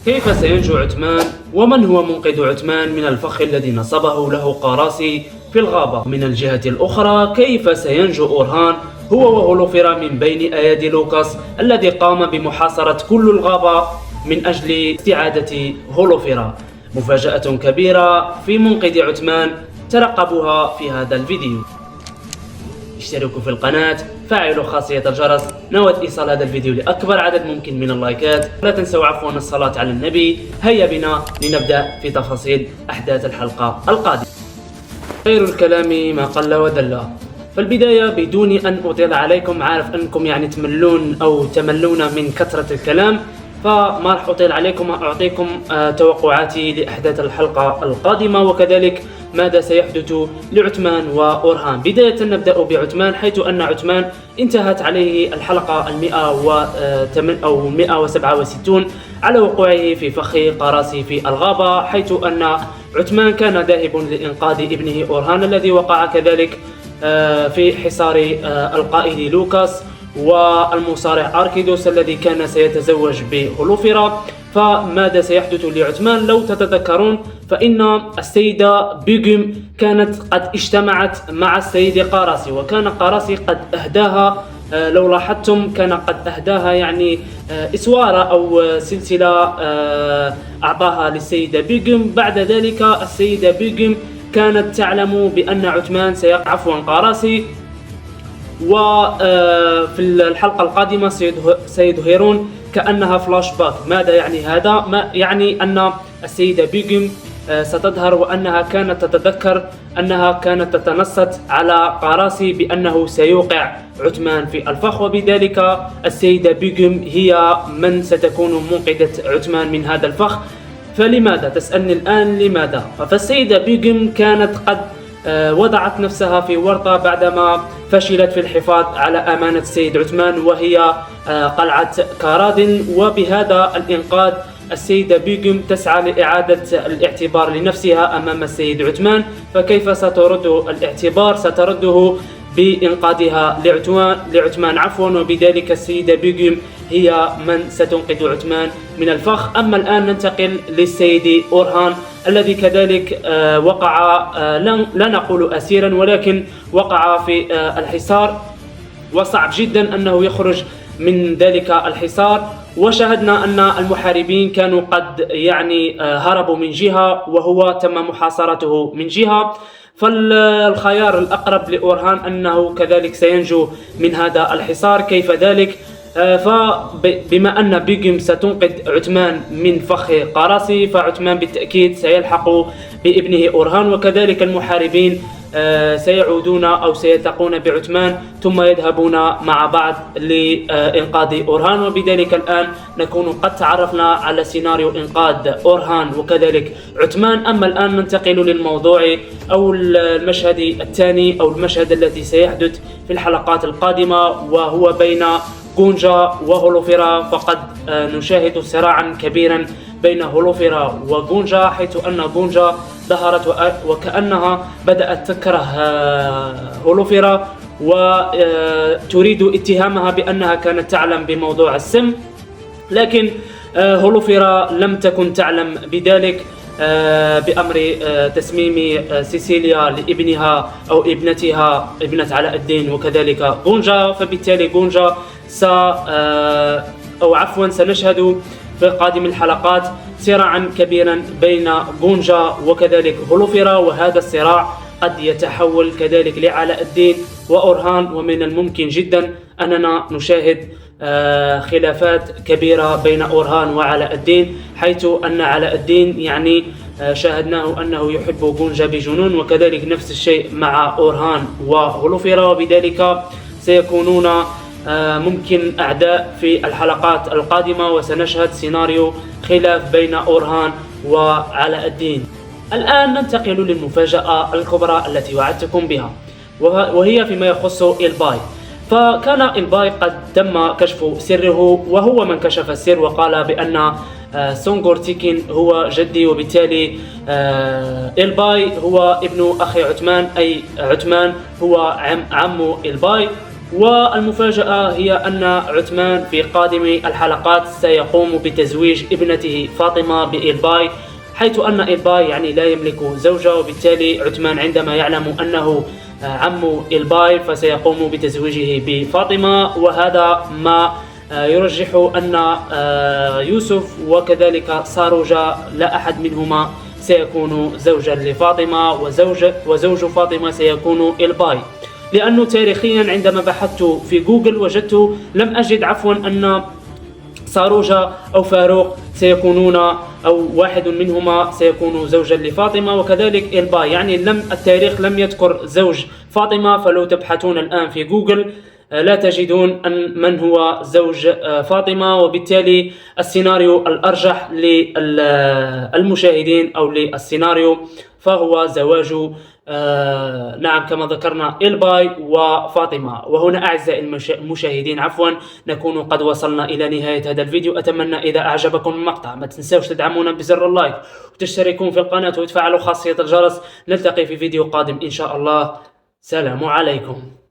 كيف سينجو عثمان؟ ومن هو منقذ عثمان من الفخ الذي نصبه له قراسي في الغابة؟ من الجهة الأخرى كيف سينجو أورهان هو وهولوفيرا من بين أيادي لوكاس الذي قام بمحاصرة كل الغابة من أجل استعادة هولوفيرا؟ مفاجأة كبيرة في منقذ عثمان، ترقبوها في هذا الفيديو. اشتركوا في القناة، فعلوا خاصية الجرس، نود إيصال هذا الفيديو لأكبر عدد ممكن من اللايكات، لا تنسوا عفوا الصلاة على النبي. هيا بنا لنبدأ في تفاصيل أحداث الحلقة القادمة. خير الكلام ما قل ودل. فالبداية بدون أن أطيل عليكم، عارف أنكم يعني تملون أو تملون من كثرة الكلام، فما راح أطيل عليكم، أعطيكم توقعاتي لأحداث الحلقة القادمة وكذلك ماذا سيحدث لعثمان وأورهان. بداية نبدأ بعثمان، حيث أن عثمان انتهت عليه الحلقة 167 على وقوعه في فخ قراسي في الغابة، حيث أن عثمان كان ذاهب لإنقاذ ابنه أورهان الذي وقع كذلك في حصار القائد لوكاس والمصارع أركيدوس الذي كان سيتزوج بهولوفيرا. فماذا سيحدث لعثمان؟ لو تتذكرون فإن السيدة بيغم كانت قد اجتمعت مع السيد قراسي، وكان قراسي قد أهداها، لو لاحظتم كان قد أهداها يعني إسوارة أو سلسلة أعطاها للسيدة بيغم. بعد ذلك السيدة بيغم كانت تعلم بأن عثمان عفوا قراسي، وفي الحلقة القادمة سيظهرون كأنها فلاش باك. ماذا يعني هذا؟ ما يعني أن السيدة بيغم ستظهر وأنها كانت تتذكر أنها كانت تتنصت على قراسي بأنه سيوقع عثمان في الفخ، وبذلك السيدة بيغم هي من ستكون منقذة عثمان من هذا الفخ. فلماذا تسألني الآن لماذا؟ فالسيدة بيغم كانت قد وضعت نفسها في ورطة بعدما فشلت في الحفاظ على أمانة السيد عثمان وهي قلعة كارادن، وبهذا الإنقاذ السيدة بيغم تسعى لإعادة الاعتبار لنفسها أمام السيد عثمان. فكيف سترد الاعتبار؟ سترده بإنقاذها لعثمان وبذلك السيدة بيغم هي من ستنقذ عثمان من الفخ. أما الآن ننتقل للسيد أورهان الذي كذلك وقع، لا نقول أسيرا، ولكن وقع في الحصار، وصعب جدا أنه يخرج من ذلك الحصار. وشاهدنا أن المحاربين كانوا قد يعني هربوا من جهة وهو تم محاصرته من جهة. فالخيار الأقرب لأورهان أنه كذلك سينجو من هذا الحصار. كيف ذلك؟ فبما أن بيغم ستنقذ عثمان من فخ قراسي، فعثمان بالتأكيد سيلحق بابنه أورهان، وكذلك المحاربين سيعودون أو سيلتقون بعثمان ثم يذهبون مع بعض لإنقاذ أورهان. وبذلك الآن نكون قد تعرفنا على سيناريو إنقاذ أورهان وكذلك عثمان. أما الآن ننتقل للموضوع أو المشهد الثاني أو المشهد الذي سيحدث في الحلقات القادمة، وهو بين غونجا وهولوفيرا. فقد نشاهد صراعا كبيرا بين هولوفيرا وغونجا، حيث أن غونجا ظهرت وكأنها بدأت تكره هولوفيرا وتريد اتهامها بأنها كانت تعلم بموضوع السم، لكن هولوفيرا لم تكن تعلم بذلك بأمر تسميم سيسيليا لابنها أو ابنتها ابنة علاء الدين وكذلك غونجا. فبالتالي غونجا سنشهد في قادم الحلقات صراعا كبيرا بين غونجا وكذلك هولوفيرا، وهذا الصراع قد يتحول كذلك لعلاء الدين وأورهان، ومن الممكن جدا أننا نشاهد خلافات كبيرة بين أورهان وعلاء الدين، حيث أن علاء الدين يعني شاهدناه أنه يحب غونجا بجنون، وكذلك نفس الشيء مع أورهان وهولوفيرا، وبذلك سيكونون ممكن أعداء في الحلقات القادمة، وسنشهد سيناريو خلاف بين أورهان وعلاء الدين. الآن ننتقل للمفاجأة الكبرى التي وعدتكم بها، وهي فيما يخص إلباي. فكان إلباي قد تم كشف سره، وهو من كشف السر وقال بأن سونغور تيكين هو جدي، وبالتالي إلباي هو ابن أخي عثمان، أي عثمان هو عم إلباي. والمفاجأة هي أن عثمان في قادم الحلقات سيقوم بتزويج ابنته فاطمة بإلباي، حيث أن إلباي يعني لا يملك زوجة، وبالتالي عثمان عندما يعلم أنه عم إلباي فسيقوم بتزويجه بفاطمة. وهذا ما يرجح أن يوسف وكذلك ساروجا لا أحد منهما سيكون زوجا لفاطمة، وزوج فاطمة سيكون إلباي، لأنه تاريخيا عندما بحثت في جوجل وجدت لم أجد أن ساروجا أو فاروق سيكونون أو واحد منهما سيكون زوجا لفاطمة، وكذلك إلباي، يعني التاريخ لم يذكر زوج فاطمة. فلو تبحثون الآن في جوجل لا تجدون من هو زوج فاطمة، وبالتالي السيناريو الأرجح للمشاهدين أو للسيناريو فهو زواج نعم كما ذكرنا إلباي وفاطمة. وهنا أعزائي المشاهدين نكون قد وصلنا إلى نهاية هذا الفيديو. أتمنى إذا أعجبكم المقطع ما تنسوش تدعمونا بزر اللايك وتشتركون في القناة وتفعلوا خاصية الجرس. نلتقي في فيديو قادم إن شاء الله. سلام عليكم.